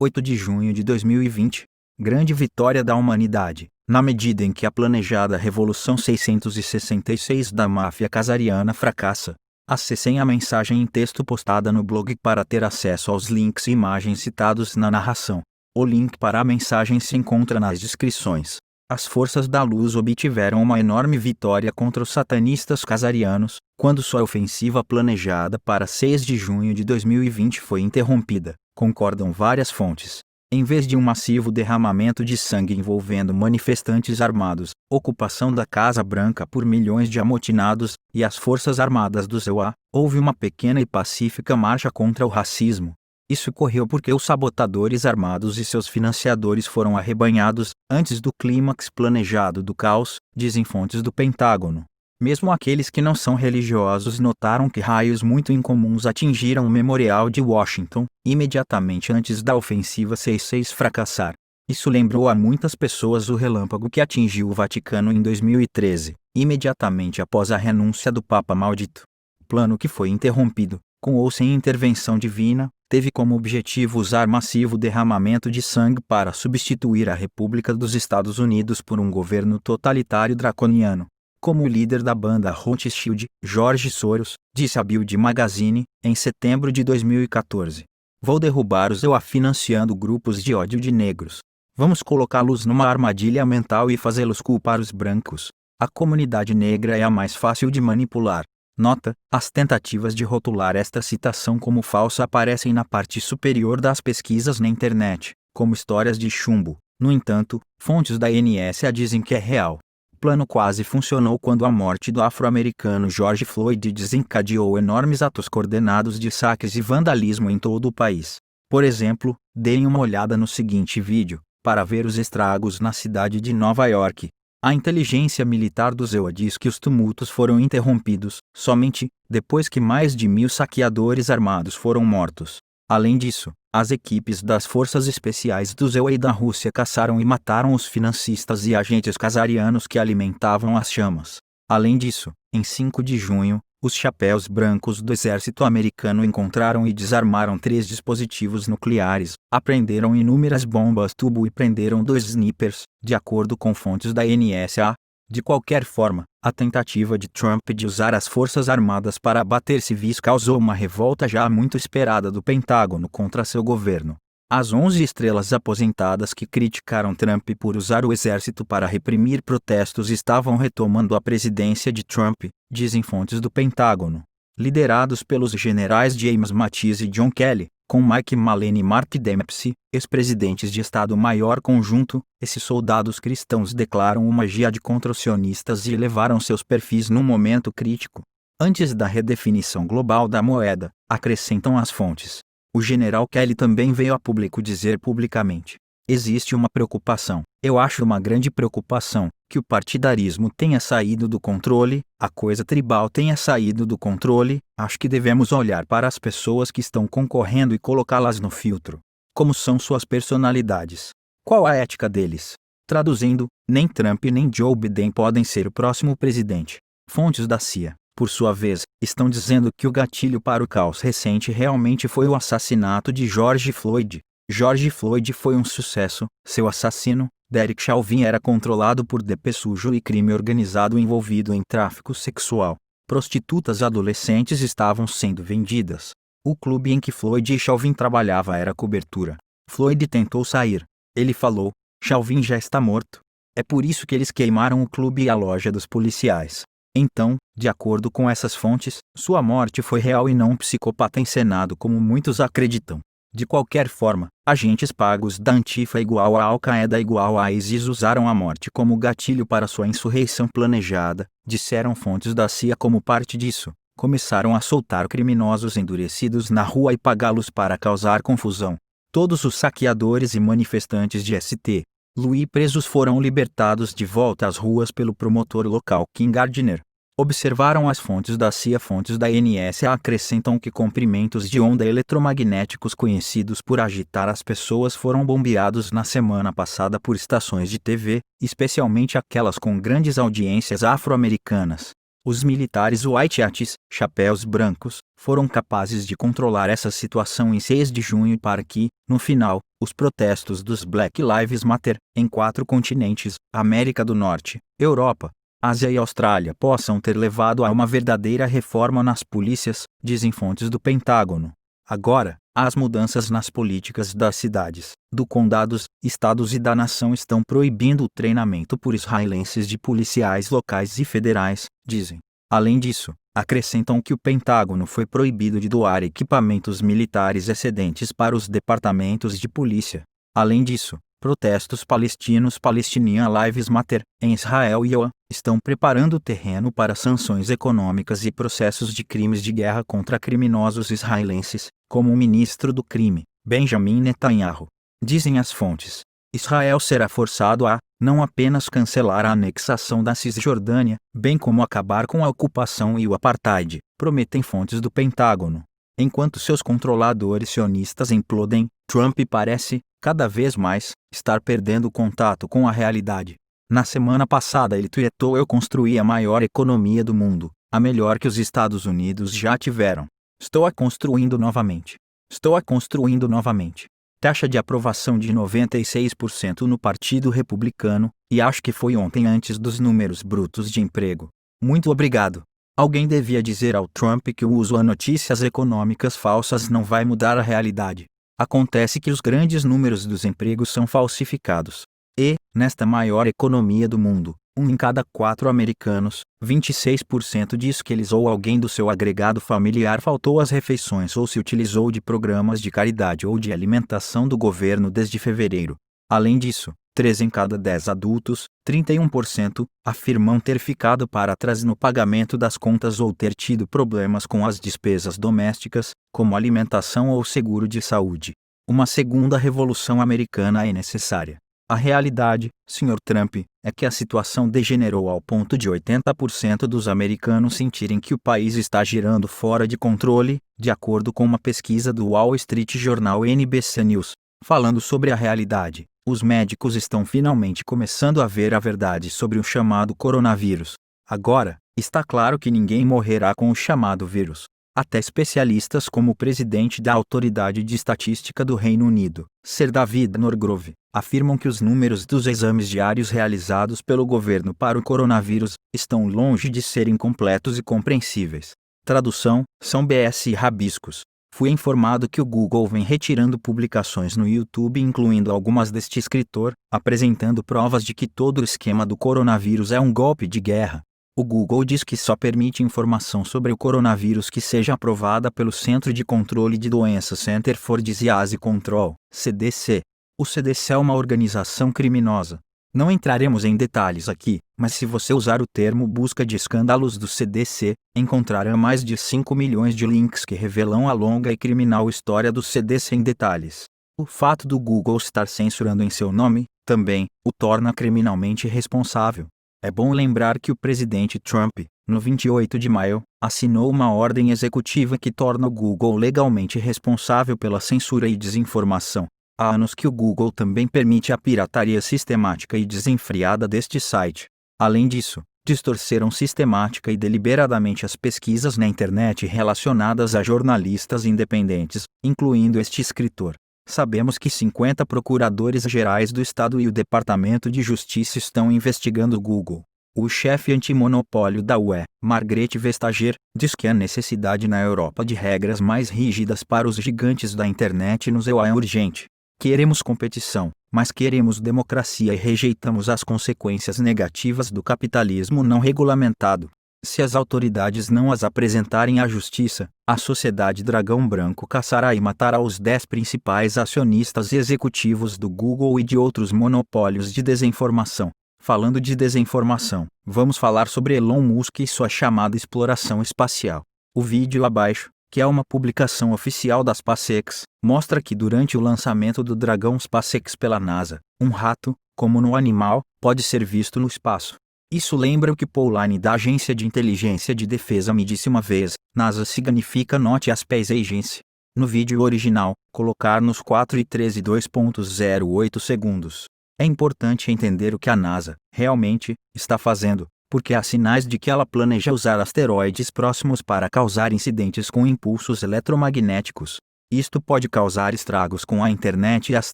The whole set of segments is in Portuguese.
8 de junho de 2020. Grande vitória da humanidade. Na medida em que a planejada Revolução 666 da máfia casariana fracassa, acessem a mensagem em texto postada no blog para ter acesso aos links e imagens citados na narração. O link para a mensagem se encontra nas descrições. As forças da luz obtiveram uma enorme vitória contra os satanistas casarianos, quando sua ofensiva planejada para 6 de junho de 2020 foi interrompida, concordam várias fontes. Em vez de um massivo derramamento de sangue envolvendo manifestantes armados, ocupação da Casa Branca por milhões de amotinados e as forças armadas do ZEUA, houve uma pequena e pacífica marcha contra o racismo. Isso ocorreu porque os sabotadores armados e seus financiadores foram arrebanhados antes do clímax planejado do caos, dizem fontes do Pentágono. Mesmo aqueles que não são religiosos notaram que raios muito incomuns atingiram o Memorial de Washington, imediatamente antes da ofensiva 66 fracassar. Isso lembrou a muitas pessoas o relâmpago que atingiu o Vaticano em 2013, imediatamente após a renúncia do Papa Maldito. O plano que foi interrompido, com ou sem intervenção divina, teve como objetivo usar massivo derramamento de sangue para substituir a República dos Estados Unidos por um governo totalitário draconiano. Como o líder da banda Rothschild, George Soros, disse à Bild Magazine, em setembro de 2014. Vou derrubar os ZEUA financiando grupos de ódio de negros. Vamos colocá-los numa armadilha mental e fazê-los culpar os brancos. A comunidade negra é a mais fácil de manipular. Nota: as tentativas de rotular esta citação como falsa aparecem na parte superior das pesquisas na internet, como histórias de chumbo. No entanto, fontes da NSA dizem que é real. O plano quase funcionou quando a morte do afro-americano George Floyd desencadeou enormes atos coordenados de saques e vandalismo em todo o país. Por exemplo, deem uma olhada no seguinte vídeo, para ver os estragos na cidade de Nova York. A inteligência militar do ZEUA diz que os tumultos foram interrompidos, somente, depois que mais de 1.000 saqueadores armados foram mortos. Além disso, as equipes das forças especiais do ZEUA e da Rússia caçaram e mataram os financistas e agentes casarianos que alimentavam as chamas. Além disso, em 5 de junho, os chapéus brancos do exército americano encontraram e desarmaram 3 dispositivos nucleares, apreenderam inúmeras bombas tubo e prenderam 2 snipers, de acordo com fontes da NSA. De qualquer forma, a tentativa de Trump de usar as forças armadas para abater civis causou uma revolta já muito esperada do Pentágono contra seu governo. As 11 estrelas aposentadas que criticaram Trump por usar o exército para reprimir protestos estavam retomando a presidência de Trump, dizem fontes do Pentágono. Liderados pelos generais James Mattis e John Kelly, com Mike Mullen e Mark Dempsey, ex-presidentes de Estado-Maior Conjunto, esses soldados cristãos declaram uma jihad contra os sionistas e elevaram seus perfis num momento crítico. Antes da redefinição global da moeda, acrescentam as fontes. O general Kelly também veio a público dizer publicamente: existe uma preocupação, eu acho uma grande preocupação, que o partidarismo tenha saído do controle, a coisa tribal tenha saído do controle, acho que devemos olhar para as pessoas que estão concorrendo e colocá-las no filtro. Como são suas personalidades? Qual a ética deles? Traduzindo, nem Trump nem Joe Biden podem ser o próximo presidente. Fontes da CIA, por sua vez, estão dizendo que o gatilho para o caos recente realmente foi o assassinato de George Floyd. George Floyd foi um sucesso, seu assassino, Derek Chauvin, era controlado por DP sujo e crime organizado envolvido em tráfico sexual. Prostitutas adolescentes estavam sendo vendidas. O clube em que Floyd e Chauvin trabalhava era cobertura. Floyd tentou sair. Ele falou: Chauvin já está morto. É por isso que eles queimaram o clube e a loja dos policiais. Então, de acordo com essas fontes, sua morte foi real e não um psicopata encenado como muitos acreditam. De qualquer forma, agentes pagos da Antifa igual a Al-Qaeda igual a ISIS usaram a morte como gatilho para sua insurreição planejada, disseram fontes da CIA. Como parte disso, começaram a soltar criminosos endurecidos na rua e pagá-los para causar confusão. Todos os saqueadores e manifestantes de St. Louis presos foram libertados de volta às ruas pelo promotor local King Gardner. Observaram as fontes da CIA. Fontes da NSA acrescentam que comprimentos de onda eletromagnéticos conhecidos por agitar as pessoas foram bombeados na semana passada por estações de TV, especialmente aquelas com grandes audiências afro-americanas. Os militares White Hats, chapéus brancos, foram capazes de controlar essa situação em 6 de junho para que, no final, os protestos dos Black Lives Matter, em 4 continentes, América do Norte, Europa, Ásia e Austrália, possam ter levado a uma verdadeira reforma nas polícias, dizem fontes do Pentágono. Agora, as mudanças nas políticas das cidades, do condados, estados e da nação estão proibindo o treinamento por israelenses de policiais locais e federais, dizem. Além disso, acrescentam que o Pentágono foi proibido de doar equipamentos militares excedentes para os departamentos de polícia. Além disso, protestos palestinos Palestinian Lives Matter, em Israel e Iowa, estão preparando o terreno para sanções econômicas e processos de crimes de guerra contra criminosos israelenses, como o ministro do crime, Benjamin Netanyahu. Dizem as fontes. Israel será forçado a, não apenas cancelar a anexação da Cisjordânia, bem como acabar com a ocupação e o apartheid, prometem fontes do Pentágono. Enquanto seus controladores sionistas implodem, Trump parece, cada vez mais, estar perdendo contato com a realidade. Na semana passada ele tweetou: "Eu construí a maior economia do mundo, a melhor que os Estados Unidos já tiveram. Estou a construindo novamente. Estou a construindo novamente." Taxa de aprovação de 96% no Partido Republicano, e acho que foi ontem antes dos números brutos de emprego. Muito obrigado. Alguém devia dizer ao Trump que o uso a notícias econômicas falsas não vai mudar a realidade. Acontece que os grandes números dos empregos são falsificados. E, nesta maior economia do mundo, 1 em cada 4 americanos, 26% diz que eles ou alguém do seu agregado familiar faltou às refeições ou se utilizou de programas de caridade ou de alimentação do governo desde fevereiro. Além disso, 3 em cada 10 adultos, 31%, afirmam ter ficado para trás no pagamento das contas ou ter tido problemas com as despesas domésticas, como alimentação ou seguro de saúde. Uma segunda revolução americana é necessária. A realidade, Sr. Trump, é que a situação degenerou ao ponto de 80% dos americanos sentirem que o país está girando fora de controle, de acordo com uma pesquisa do Wall Street Journal e NBC News. Falando sobre a realidade, os médicos estão finalmente começando a ver a verdade sobre o chamado coronavírus. Agora, está claro que ninguém morrerá com o chamado vírus. Até especialistas como o presidente da Autoridade de Estatística do Reino Unido, Sir David Norgrove, afirmam que os números dos exames diários realizados pelo governo para o coronavírus estão longe de serem completos e compreensíveis. Tradução: são BS rabiscos. Fui informado que o Google vem retirando publicações no YouTube, incluindo algumas deste escritor, apresentando provas de que todo o esquema do coronavírus é um golpe de guerra. O Google diz que só permite informação sobre o coronavírus que seja aprovada pelo Centro de Controle de Doenças Center for Disease Control, CDC. O CDC é uma organização criminosa. Não entraremos em detalhes aqui, mas se você usar o termo busca de escândalos do CDC, encontrará mais de 5 milhões de links que revelam a longa e criminal história do CDC em detalhes. O fato do Google estar censurando em seu nome, também, o torna criminalmente responsável. É bom lembrar que o presidente Trump, no 28 de maio, assinou uma ordem executiva que torna o Google legalmente responsável pela censura e desinformação. Há anos que o Google também permite a pirataria sistemática e desenfreada deste site. Além disso, distorceram sistemática e deliberadamente as pesquisas na internet relacionadas a jornalistas independentes, incluindo este escritor. Sabemos que 50 procuradores gerais do Estado e o Departamento de Justiça estão investigando o Google. O chefe antimonopólio da UE, Margrethe Vestager, diz que a necessidade na Europa de regras mais rígidas para os gigantes da internet nos EU é urgente. Queremos competição, mas queremos democracia e rejeitamos as consequências negativas do capitalismo não regulamentado. Se as autoridades não as apresentarem à justiça, a Sociedade Dragão Branco caçará e matará os 10 principais acionistas executivos do Google e de outros monopólios de desinformação. Falando de desinformação, vamos falar sobre Elon Musk e sua chamada exploração espacial. O vídeo abaixo, que é uma publicação oficial da SpaceX, mostra que durante o lançamento do Dragão SpaceX pela NASA, um rato, como no animal, pode ser visto no espaço. Isso lembra o que Paul Line da Agência de Inteligência de Defesa me disse uma vez: NASA significa Not a Space Agency. No vídeo original, colocar nos 4 e 13 2.08 segundos. É importante entender o que a NASA, realmente, está fazendo. porque há sinais de que ela planeja usar asteroides próximos para causar incidentes com impulsos eletromagnéticos. Isto pode causar estragos com a internet e as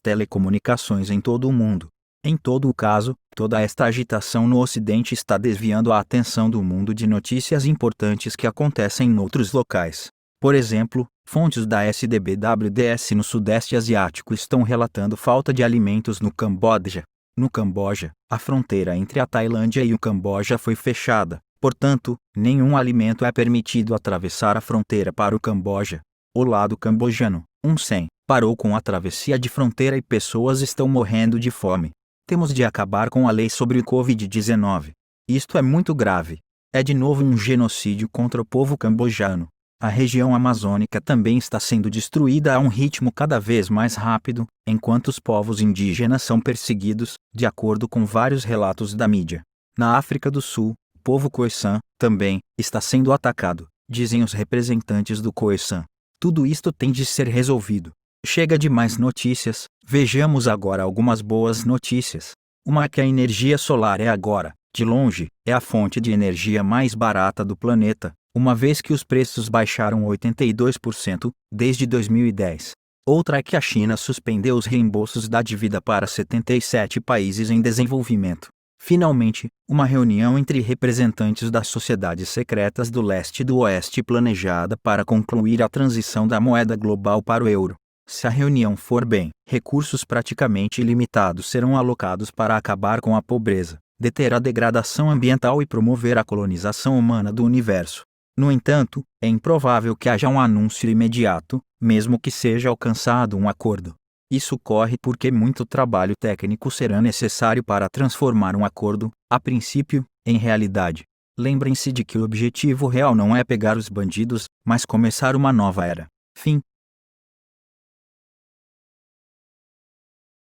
telecomunicações em todo o mundo. Em todo o caso, toda esta agitação no Ocidente está desviando a atenção do mundo de notícias importantes que acontecem em outros locais. Por exemplo, fontes da SDBWDS no Sudeste Asiático estão relatando falta de alimentos no Camboja. No Camboja, a fronteira entre a Tailândia e o Camboja foi fechada, portanto, nenhum alimento é permitido atravessar a fronteira para o Camboja. O lado cambojano, parou com a travessia de fronteira e pessoas estão morrendo de fome. Temos de acabar com a lei sobre o Covid-19. Isto é muito grave. É de novo um genocídio contra o povo cambojano. A região amazônica também está sendo destruída a um ritmo cada vez mais rápido, enquanto os povos indígenas são perseguidos, de acordo com vários relatos da mídia. Na África do Sul, o povo Khoisan, também, está sendo atacado, dizem os representantes do Khoisan. Tudo isto tem de ser resolvido. Chega de mais notícias, vejamos agora algumas boas notícias. Uma é que a energia solar é agora, de longe, é a fonte de energia mais barata do planeta, uma vez que os preços baixaram 82% desde 2010. Outra é que a China suspendeu os reembolsos da dívida para 77 países em desenvolvimento. Finalmente, uma reunião entre representantes das sociedades secretas do leste e do oeste planejada para concluir a transição da moeda global para o euro. Se a reunião for bem, recursos praticamente ilimitados serão alocados para acabar com a pobreza, deter a degradação ambiental e promover a colonização humana do universo. No entanto, é improvável que haja um anúncio imediato, mesmo que seja alcançado um acordo. Isso ocorre porque muito trabalho técnico será necessário para transformar um acordo, a princípio, em realidade. Lembrem-se de que o objetivo real não é pegar os bandidos, mas começar uma nova era. Fim.